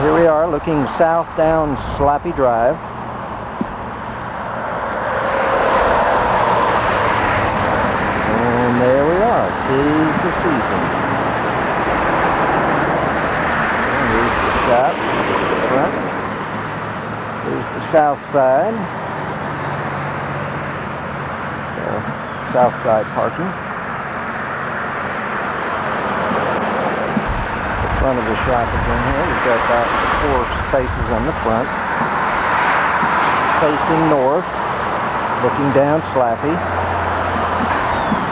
Here we are looking south down Slappy Drive. And there we are. 'Tis the season. And here's the shop front. Here's the south side. South side parking. Front of the shop again here. We've got about 4 spaces on the front. Facing north, looking down Slappy.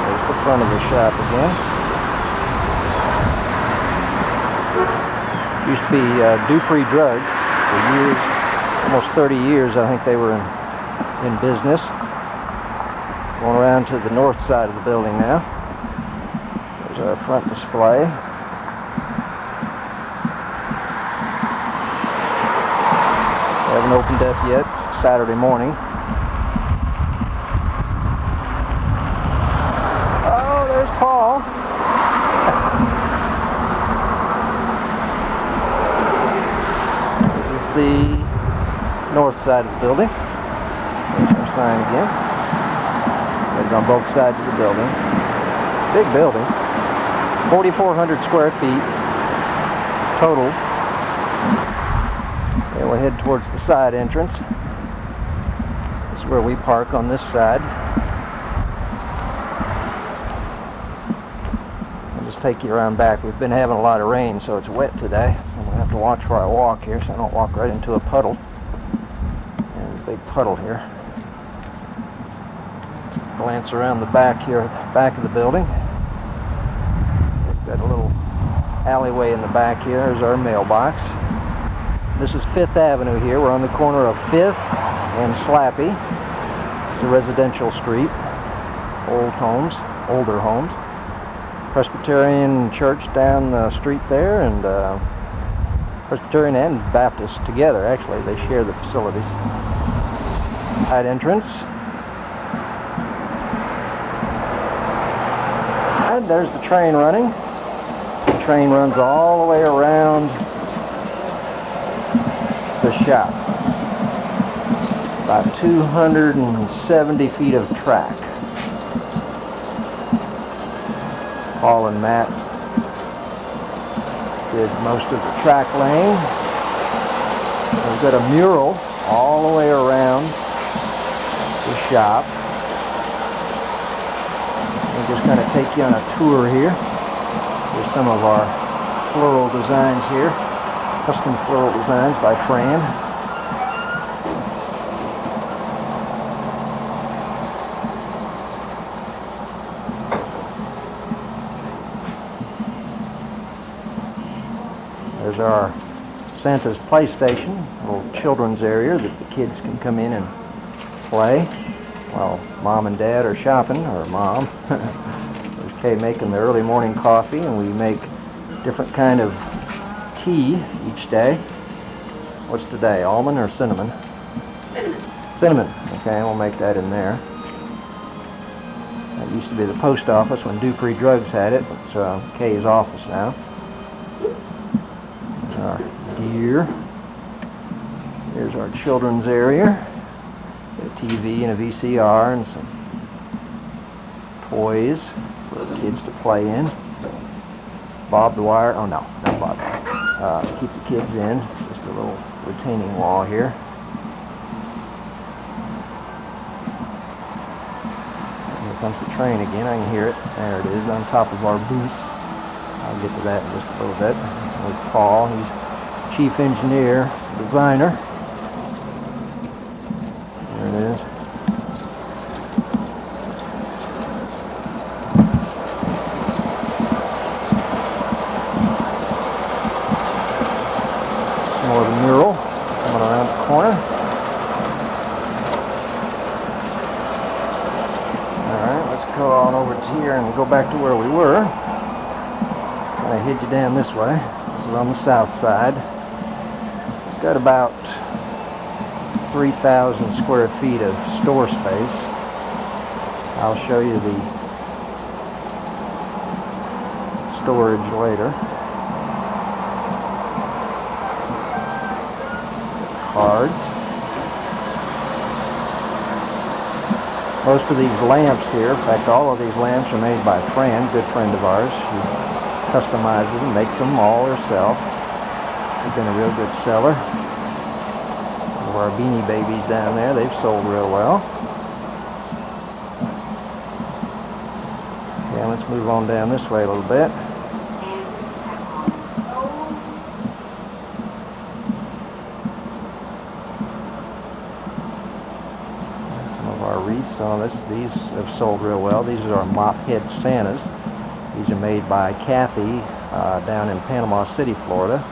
There's the front of the shop again. Used to be Dupree Drugs for years, almost 30 years I think they were in business. Going around to the north side of the building now. There's our front display. Haven't opened up yet. It's Saturday morning. Oh, there's Paul. This is the north side of the building. There's our sign again. It's on both sides of the building. Big building. 4,400 square feet total. And we'll head towards the side entrance. This is where we park on this side. I'll just take you around back. We've been having a lot of rain, so it's wet today. So I'm going to have to watch where I walk here so I don't walk right into a puddle. There's a big puddle here. Just glance around the back here, at the back of the building. We've got a little alleyway in the back here. There's our mailbox. This is 5th Avenue here. We're on the corner of 5th and Slappy. It's a residential street. Old homes, older homes. Presbyterian church down the street there, and Presbyterian and Baptist together, actually. They share the facilities. Side entrance. And there's the train running. The train runs all the way around the shop. About 270 feet of track. Paul and Matt did most of the track laying. We've got a mural all the way around the shop. We'll just kind of take you on a tour here. Here's some of our floral designs here. Custom floral designs by Fran. There's our Santa's Play Station, a little children's area that the kids can come in and play while Mom and Dad are shopping, or Mom. There's Kay making the early morning coffee, and we make different kind of tea each day. What's today, almond or cinnamon? Cinnamon. Okay, we'll make that in there. That used to be the post office when Dupree Drugs had it. It's Kay's office now. There's our deer. Here's our children's area. Got a TV and a VCR and some toys for the kids to play in. Bob the wire. Oh no, not Bob. Keep the kids in. Just a little retaining wall here. Here comes the train again. I can hear it. There it is on top of our booths. I'll get to that in just a little bit. With Paul, he's chief engineer, designer. There it is. More of the mural coming around the corner. Alright, let's go on over to here and go back to where we were. I head you down this way. This is on the south side. It's got about 3,000 square feet of store space. I'll show you the storage later. cards. Most of these lamps here, in fact all of these lamps are made by Fran, good friend of ours. She customizes them, makes them all herself. She's been a real good seller. Some of our Beanie Babies down there, they've sold real well. Okay, let's move on down this way a little bit. Wreaths on this. These have sold real well. These are our mop head Santas. These are made by Kathy down in Panama City, Florida.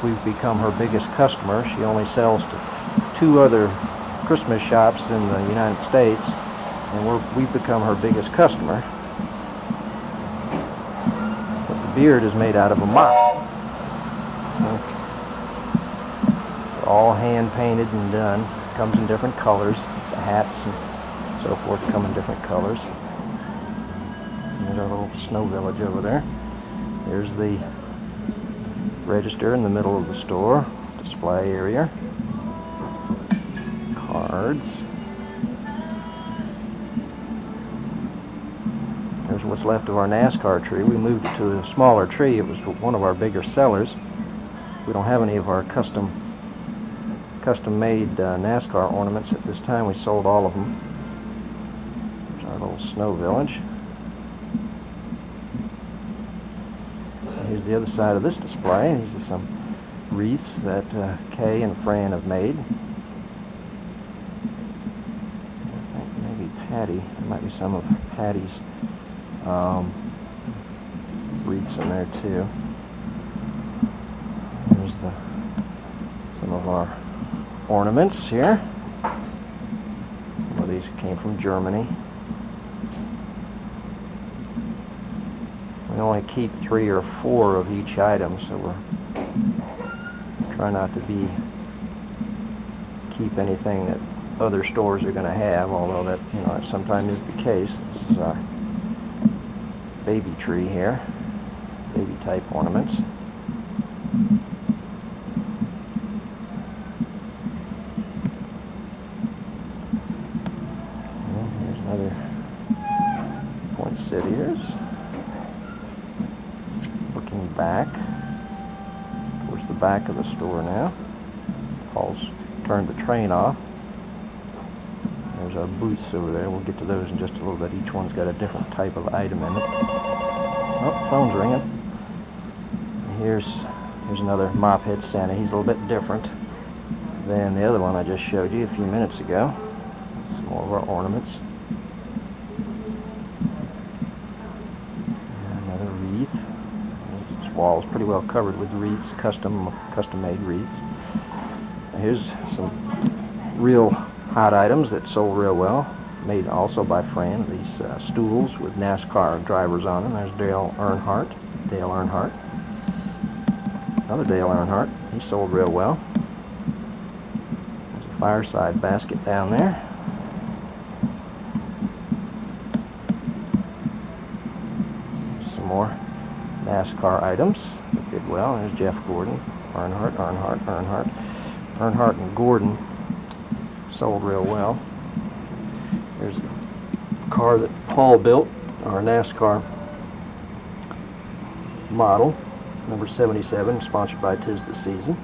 We've become her biggest customer. She only sells to 2 other Christmas shops in the United States, and we've become her biggest customer. But the beard is made out of a mop. They're all hand painted and done. Comes in different colors. The hats and so forth come in different colors. There's our little snow village over there. There's the register in the middle of the store, display area, cards. There's what's left of our NASCAR tree. We moved it to a smaller tree. It was one of our bigger sellers. We don't have any of our custom-made NASCAR ornaments at this time. We sold all of them. There's our little snow village. And here's the other side of this display. These are some wreaths that Kay and Fran have made. I think maybe Patty. There might be some of Patty's wreaths in there too. Here's some of our ornaments here. Some of these came from Germany. We only keep 3 or 4 of each item, so we're trying not to keep anything that other stores are going to have, although that sometimes is the case. This is our baby tree here, baby type ornaments. Another poinsettias. Looking back towards the back of the store now. Paul's turned the train off. There's our booths over there. We'll get to those in just a little bit. Each one's got a different type of item in it. Oh, phone's ringing. Here's another mop head Santa. He's a little bit different than the other one I just showed you a few minutes ago. Some more of our ornaments. Wall's pretty well covered with wreaths, custom-made wreaths. Here's some real hot items that sold real well, made also by Fran. These stools with NASCAR drivers on them. There's Dale Earnhardt. Another Dale Earnhardt. He sold real well. There's a fireside basket down there. Some more NASCAR items that did well. There's Jeff Gordon, Earnhardt and Gordon sold real well. There's a car that Paul built, our NASCAR model, number 77, sponsored by 'Tis the Season.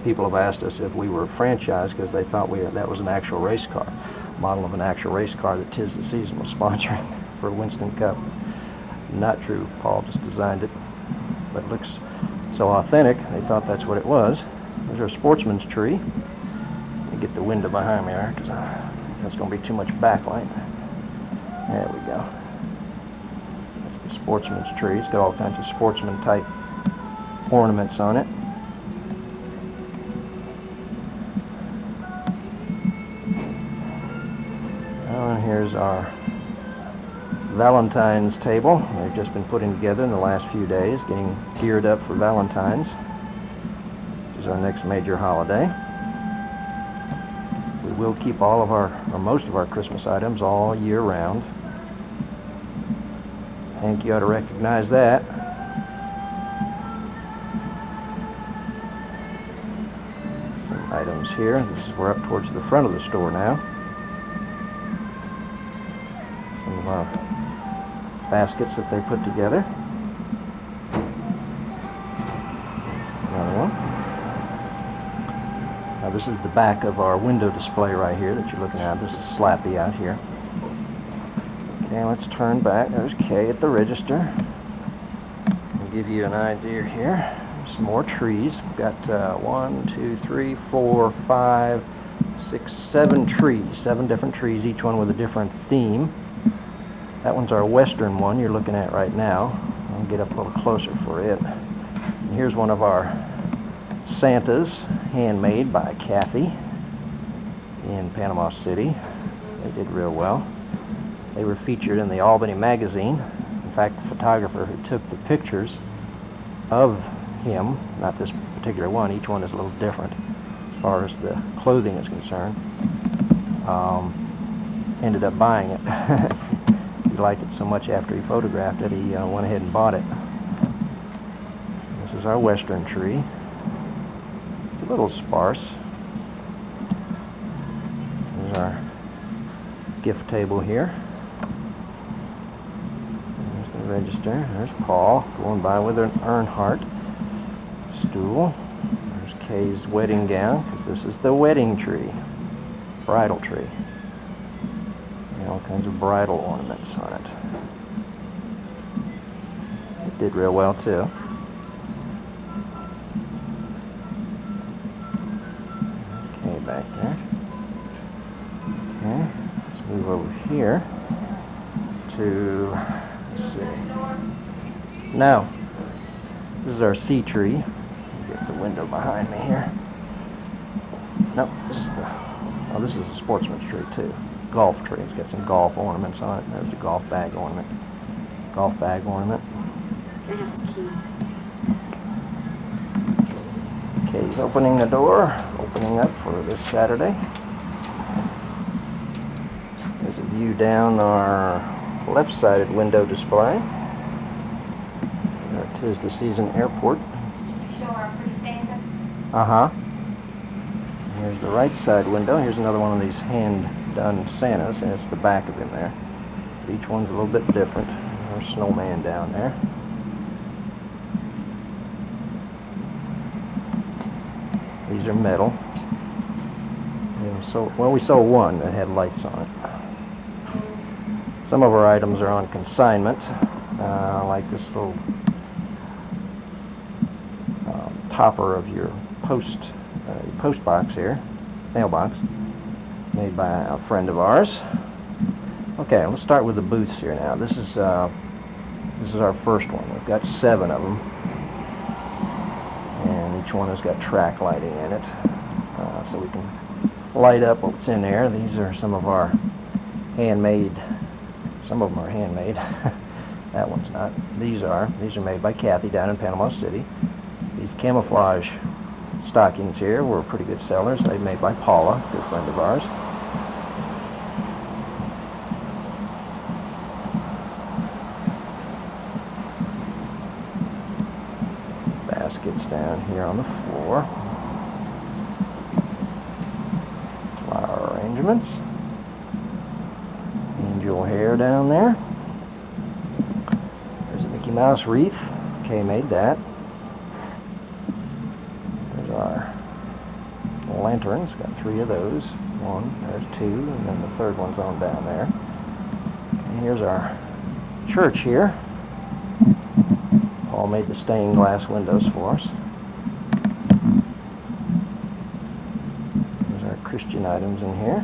People have asked us if we were a franchise because they thought that was an actual race car, model of an actual race car that 'Tis the Season was sponsoring for Winston Cup. Not true. Paul just designed it, but it looks so authentic. They thought that's what it was. There's our sportsman's tree. Let me get the window behind me there because that's going to be too much backlight. There we go. That's the sportsman's tree. It's got all kinds of sportsman type ornaments on it. Oh, and here's our Valentine's table. They've just been putting together in the last few days, getting geared up for Valentine's, which is our next major holiday. We will keep all of our, or most of our Christmas items all year round. Hank, you ought to recognize that. items here. We're up towards the front of the store now. Some of our baskets that they put together. Another one. Now this is the back of our window display right here that you're looking at. This is Slappy out here. Okay, let's turn back. There's Kay at the register. I'll give you an idea here. Some more trees. We've got 1, 2, 3, 4, 5, 6, 7 trees. 7 different trees, each one with a different theme. That one's our western one you're looking at right now. I'll get up a little closer for it. And here's one of our Santas, handmade by Kathy in Panama City. They did real well. They were featured in the Albany Magazine. In fact, the photographer who took the pictures of him, not this particular one, each one is a little different as far as the clothing is concerned, ended up buying it. He liked it so much after he photographed it, he went ahead and bought it. This is our western tree. It's a little sparse. There's our gift table here. There's the register. There's Paul going by with an Earnhardt stool. There's Kay's wedding gown, because this is the wedding tree, bridal tree. And all kinds of bridal ornaments on it. It did real well too. Okay, back there. Okay, let's move over here to, let's see. Now, this is our sea tree. Get the window behind me here. Nope, this is a sportsman's tree too. Golf tree. It's got some golf ornaments on it. There's the golf bag ornament. Golf bag ornament. Okay, he's opening the door. Opening up for this Saturday. There's a view down our left-sided window display. There it is, the Season Airport. Uh-huh. Here's the right side window. Here's another one of these hand-done Santas, and it's the back of him there. Each one's a little bit different. There's a snowman down there. These are metal. We sold one that had lights on it. Some of our items are on consignment, like this little topper of your post box here, mailbox, made by a friend of ours. Okay, let's start with the booths here now. This is our first one. We've got 7 of them, and each one has got track lighting in it, so we can light up what's in there. These are some of our handmade. Some of them are handmade. That one's not. These are made by Kathy down in Panama City. These camouflage stockings here were pretty good sellers. They're made by Paula, a good friend of ours. Baskets down here on the floor. Flower arrangements. Angel hair down there. There's a Mickey Mouse wreath. Kay made that. Our lanterns, got 3 of those. There's 2, and then the third one's on down there. And here's our church here. Paul made the stained glass windows for us. There's our Christian items in here.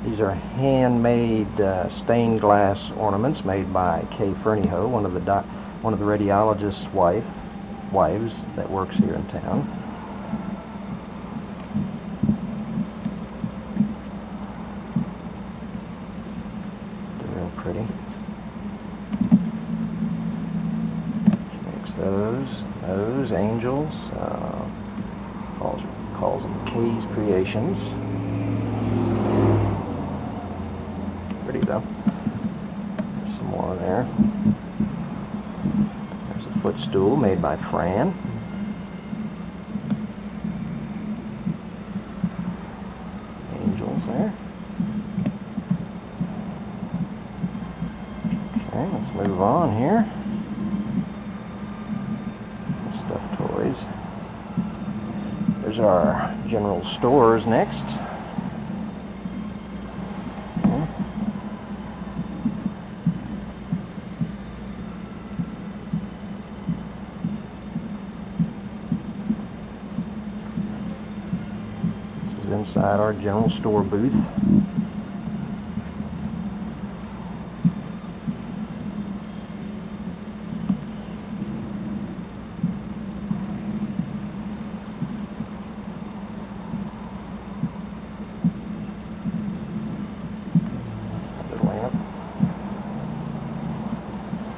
These are handmade stained glass ornaments made by Kay Fernyhough, one of the radiologist's wives that works here in town. They're real pretty. She makes those angels. Calls them Kay's Creations. Pretty though. There's some more there. Footstool made by Fran. move on here. Stuffed toys. There's our general stores next. This is inside our general store booth.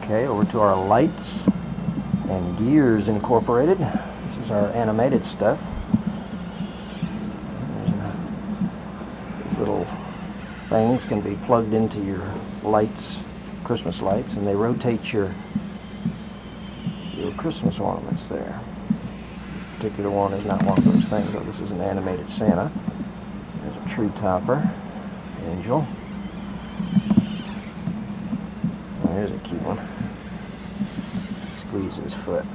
Okay, over to our Lights and Gears Incorporated. This is our animated stuff. These little things can be plugged into your lights, Christmas lights, and they rotate your Christmas ornaments there. This particular one is not one of those things, though. This is an animated Santa. There's a tree topper, angel. There's a cute one. Squeeze his foot.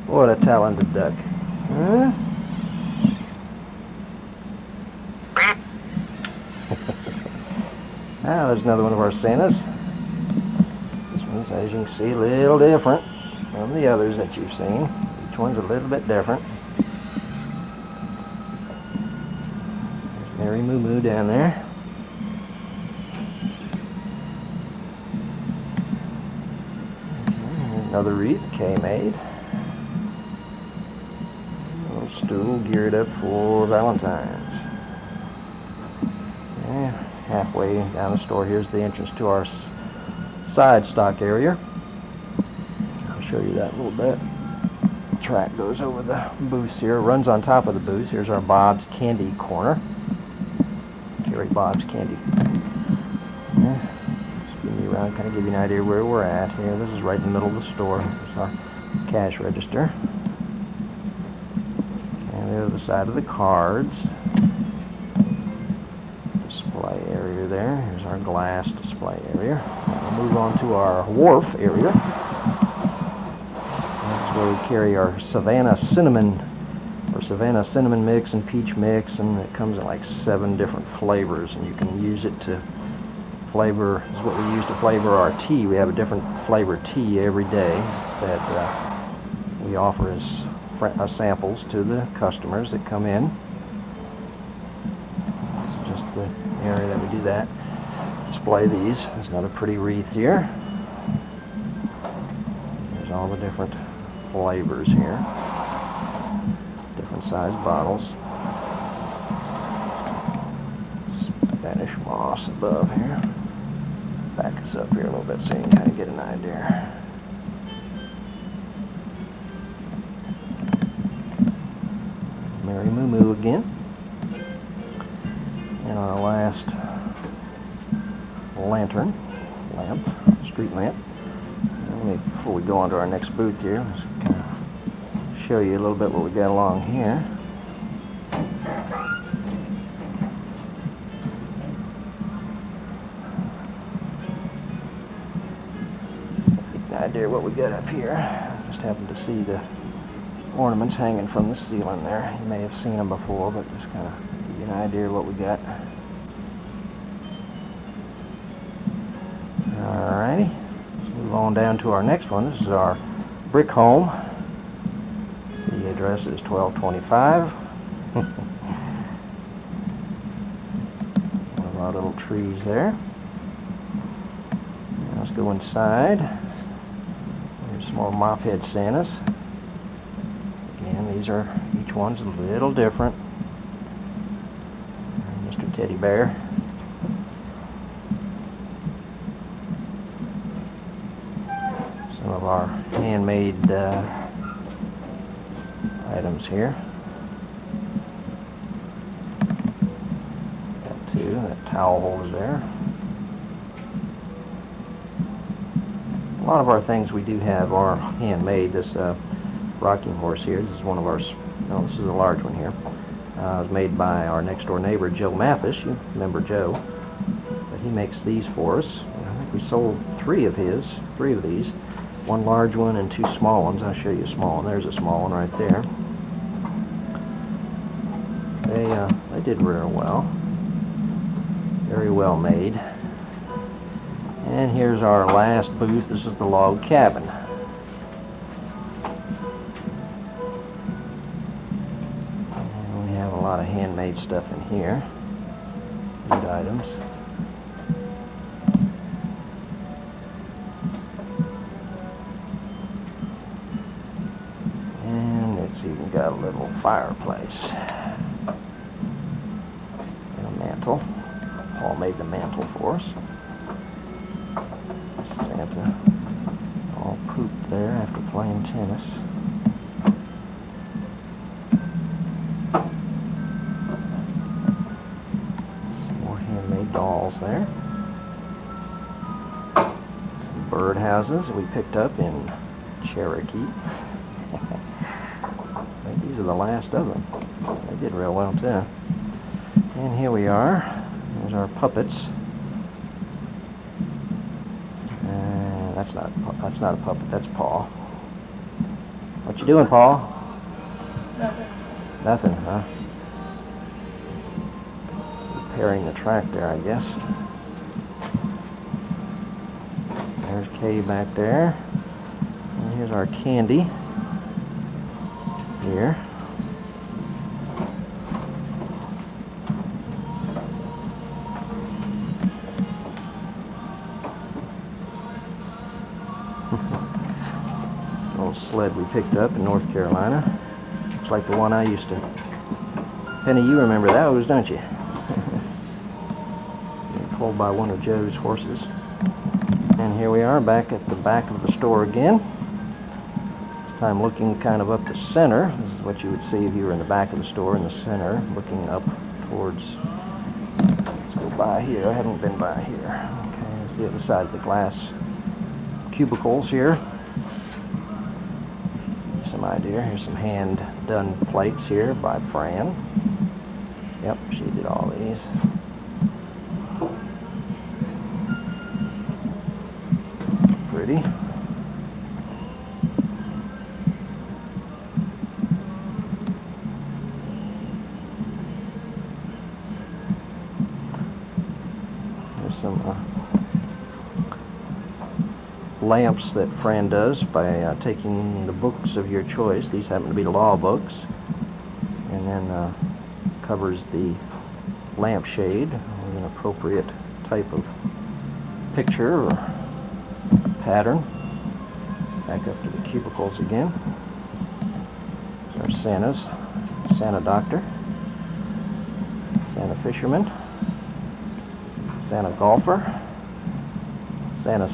What a talented duck. Huh? Now there's another one of our Santas. This one's, as you can see, a little different from the others that you've seen. Each one's a little bit different. There's Mary Moo Moo down there. Okay, another wreath K-made. Stool geared up for Valentine's. Yeah, halfway down the store, here's the entrance to our side stock area. I'll show you that a little bit. The track goes over the booths here, runs on top of the booths. Here's our Bob's Candy corner. Carry Bob's Candy. Yeah. Spin you around, kind of give you an idea where we're at here. This is right in the middle of the store. There's our cash register. The other side of the cards. Display area there. Here's our glass display area. We'll move on to our wharf area. That's where we carry our Savannah cinnamon mix and peach mix, and it comes in like 7 different flavors, and you can use it to flavor. This is what we use to flavor our tea. We have a different flavor tea every day that we offer as samples to the customers that come in. Just the area that we do that. Display these. There's another pretty wreath here. There's all the different flavors here. Different size bottles. Spanish moss above here. Back us up here a little bit so you can kind of get an idea. Mary Moo Moo again. And our last lantern, street lamp. Before we go on to our next booth here, let's kind of show you a little bit what we got along here. Get an idea what we got up here. Just happen to see the ornaments hanging from the ceiling there. You may have seen them before, but just kind of give you an idea of what we got. Alrighty, let's move on down to our next one. This is our brick home. The address is 1225. One of our little trees there. Now let's go inside. There's some more mop head Santas. These are, each one's a little different. Mr. Teddy Bear. Some of our handmade items here. Got two, that towel holder there. A lot of our things we do have are handmade. This rocking horse here, this is one of our, no, this is a large one here. It was made by our next door neighbor, Joe Mathis. You remember Joe. But he makes these for us. And I think we sold three of these. One large one and two small ones. I'll show you a small one. There's a small one right there. They did real well. Very well made. And here's our last booth. This is the log cabin. And we have a lot of handmade stuff in here. Good items. And it's even got a little fireplace. And a mantle. Paul made the mantle for us. Santa all pooped there after playing tennis. Some more handmade dolls there. Some bird houses that we picked up in Cherokee. I think these are the last of them. They did real well too. And here we are. There's our puppets. That's not a puppet, that's Paul. What you doing, Paul? Nothing. Nothing, huh? Repairing the tractor, I guess. There's Kay back there. And here's our candy. Here. Little sled we picked up in North Carolina. Looks like the one I used to. Penny, you remember those, don't you? Pulled by one of Joe's horses. And here we are back at the back of the store again. This time looking kind of up the center. This is what you would see if you were in the back of the store in the center, looking up towards. Let's go by here. I haven't been by here. Okay, that's the other side of the glass cubicles here. Some idea. Here's some hand-done plates here by Fran. Yep, she did all these. Pretty. There's some lamps that Fran does by taking the books of your choice. These happen to be law books. And then covers the lampshade with an appropriate type of picture or pattern. Back up to the cubicles again. There's our Santas. Santa Doctor. Santa Fisherman. Santa Golfer. Santa.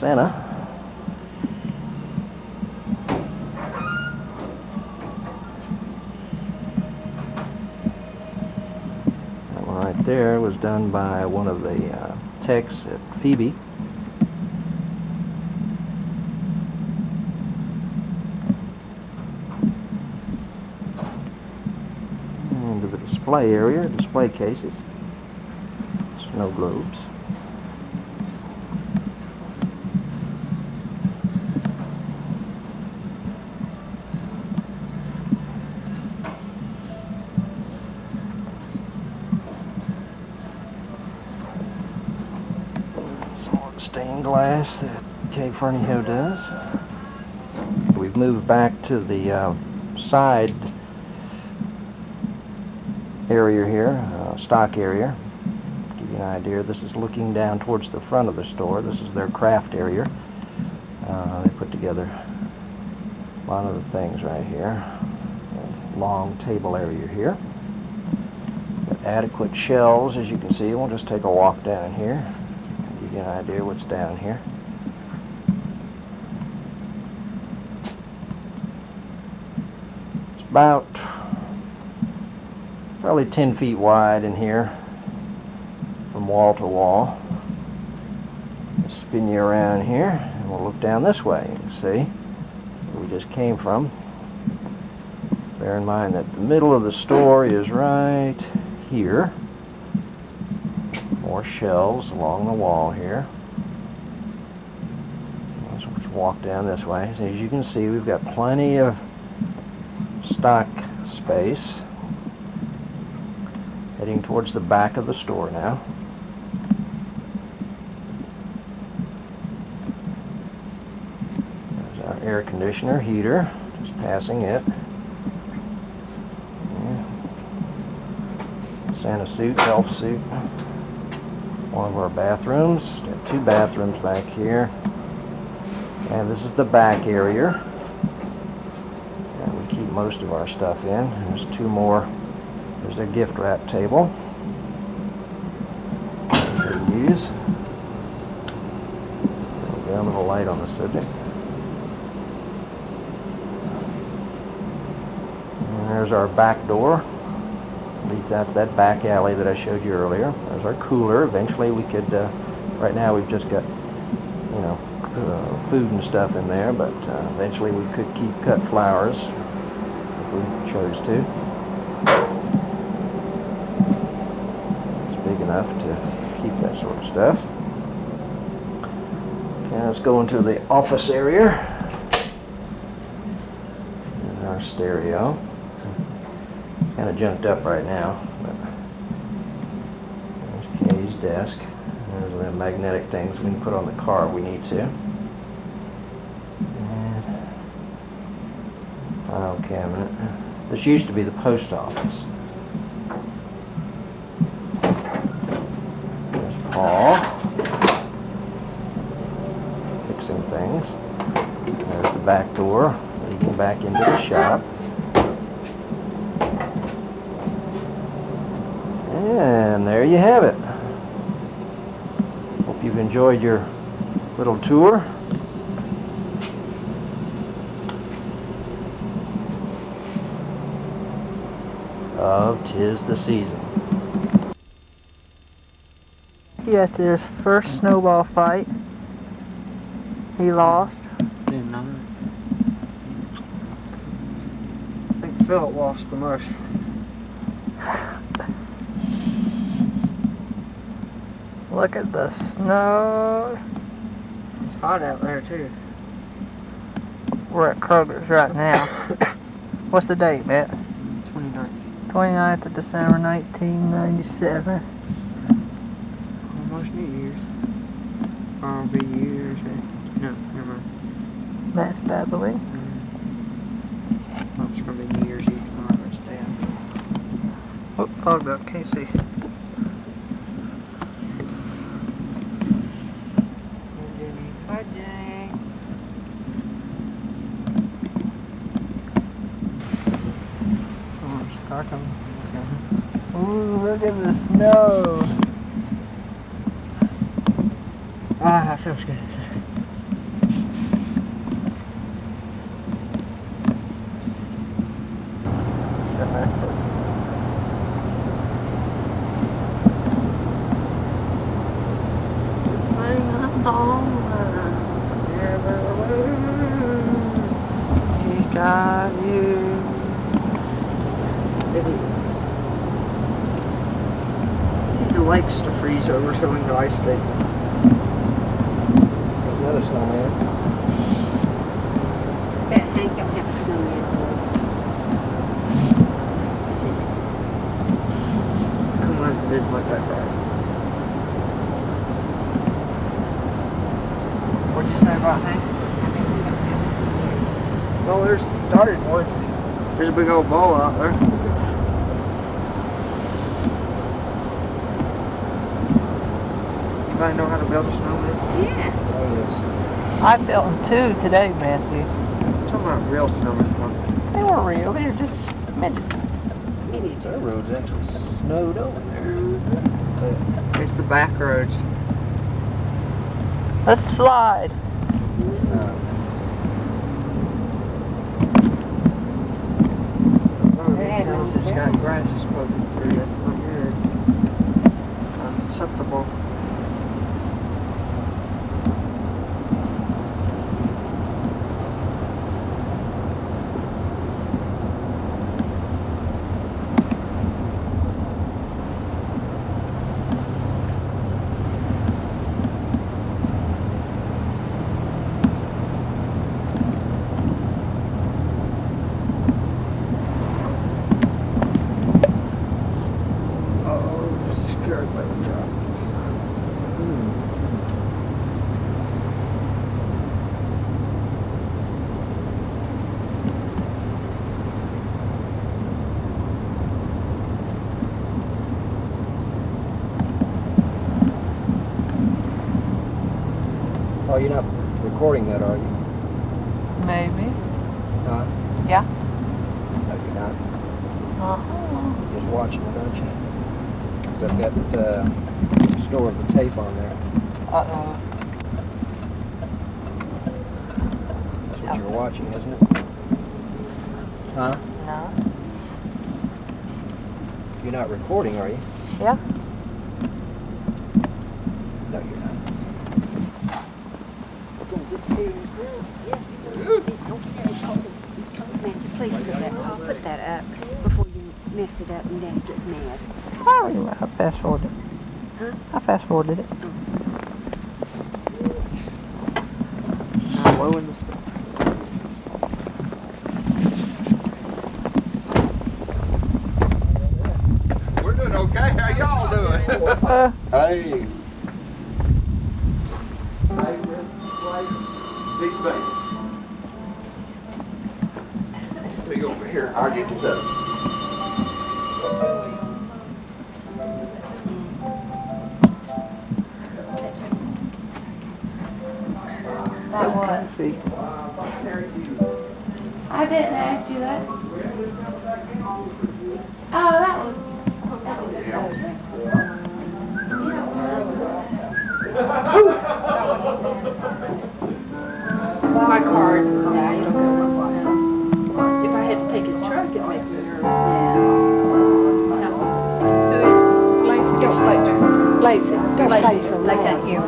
Right there was done by one of the techs at Phoebe. Into the display area, display cases, snow globes. Stained glass that Kay Fernieho does. We've moved back to the side area here, stock area. To give you an idea, this is looking down towards the front of the store. This is their craft area. They put together a lot of the things right here. A long table area here. Got adequate shelves, as you can see. We'll just take a walk down here. Give you an idea what's down here. about probably 10 feet wide in here from wall to wall. I'll spin you around here and we'll look down this way and see where we just came from. Bear in mind that the middle of the store is right here. More shelves along the wall here. Let's walk down this way. So as you can see, we've got plenty of stock space. Heading towards the back of the store now. There's our air conditioner heater, just passing it. Santa suit, elf suit. One of our bathrooms. Got 2 bathrooms back here. And this is the back area. And we keep most of our stuff in. There's 2 more. There's a gift wrap table. To use. Go down to the light on the subject. And there's our back door. Leads out to that back alley that I showed you earlier. There's our cooler. Eventually we could, right now we've just got, you know, food and stuff in there, but eventually we could keep cut flowers if we chose to. It's big enough to keep that sort of stuff. Okay, let's go into the office area. There's our stereo. Kind of junked up right now, but there's Kay's desk. There's the magnetic things we can put on the car if we need to. And file cabinet. This used to be the post office. There's Paul fixing things. There's the back door leading back into the shop. And there you have it. Hope you've enjoyed your little tour. Of 'Tis the Season. He had his first snowball fight. He lost. Didn't know. I think Philip lost the most. Look at the snow. It's hot out there too. We're at Kroger's right now. What's the date, Matt? 29th. 29th of December, 1997. Almost New Year's. Or it'll be years. No, never mind. Matt's babbling. It's gonna be New Year's Eve tomorrow. It's day after. Oh, fogged up, can't see. Hi, Jane. Oh, car coming. Okay. Ooh, look at the snow. Ah, that feels good. He's got you. He likes to freeze over so we can go ice skate. There's another snowman. Bet Hank don't have a snowman. Come on, it didn't look that right. What'd you say about Hank? Well, there's started once. There's a big old ball out there. Anybody know how to build a snowman? Yeah. Oh, yes. I built them 2 today, Matthew. I'm talking about real snowmen. They were real. They were just miniature. Our road's actually snowed over there. It's the back roads. Let's slide. Oh, you're not recording that, are you? Maybe. Huh? Yeah. No, you're not. Uh-huh. You're just watching it, aren't you? 'Cause I've got stored the tape on there. Uh-oh. That's what you're watching, isn't it? Huh? No. You're not recording, are you? Yeah. No, you're not. Please put that up before you mess it up and Dad gets mad. I fast forwarded it. Huh? I fast forwarded it. I'm low in the stuff. We're doing okay. How y'all doing? Hey. Big thing. Big over here. I'll get this up. That was. I didn't ask you that. Oh, that was My card. Yeah, you don't go with one. If I had to take his truck, it'd make me nervous. Who is Lacey? Your sister. Lacey. Don't say so They loud. can't hear me.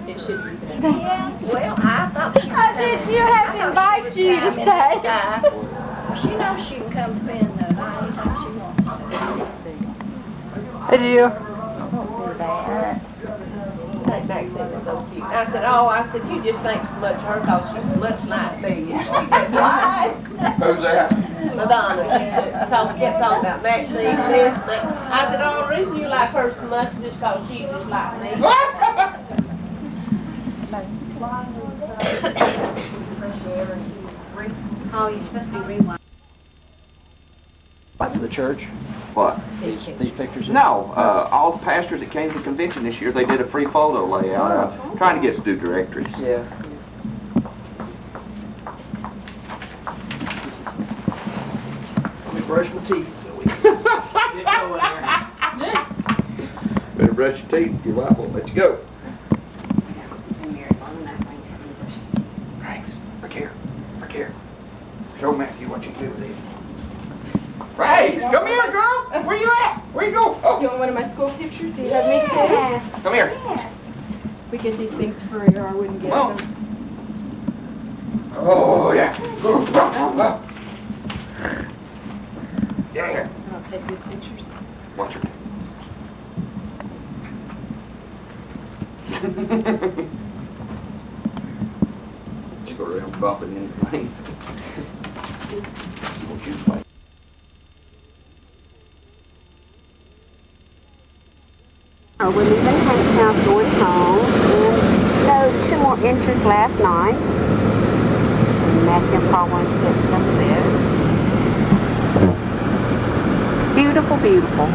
It should be there. well. I thought she. I said you have to invite you to stay. She knows she can come spend the night anytime she wants to. Did you? That Maxine is so cute. I said, you just think so much of her because she's so much nice to you. Who's that? Madonna, she kept talking about Maxine, this, that. I said, the reason you like her so much is just because she's just like me. Oh, you're supposed to be rewind. Back to the church. What? These pictures. No, all the pastors that came to the convention this year, they did a free photo layout. I'm trying to get us to do directories. Yeah. Let me brush my teeth. Better brush your teeth. Your wife won't let you go. Thanks. Look here. Look here. Show Matthew what you do with these. Ray, come here, girl. Where you at? Where you go? Oh, You want one of my school pictures? Do you have me too? come here. We get these things free or I wouldn't get Come on. them. Oh, yeah. Yeah. I'll take these pictures. Watch her. You go around bumping into things. Won't you play? We're leaving Hank's house going home, and 2 more inches last night. And Matthew and Paul wanted to get some of this. Beautiful, beautiful.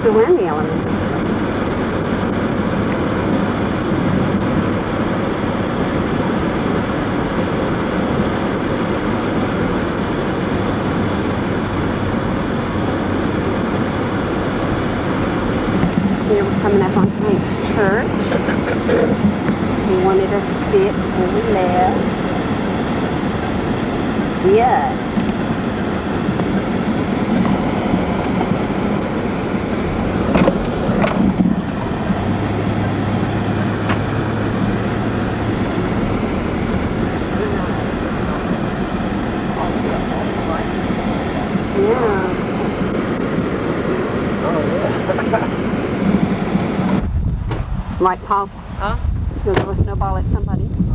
To win the elementary school. Here we're coming up on Hank's church. He wanted us to sit before we left. Yes. Yeah. Oh, yeah. Right, Paul? Huh? You'll throw a snowball at somebody?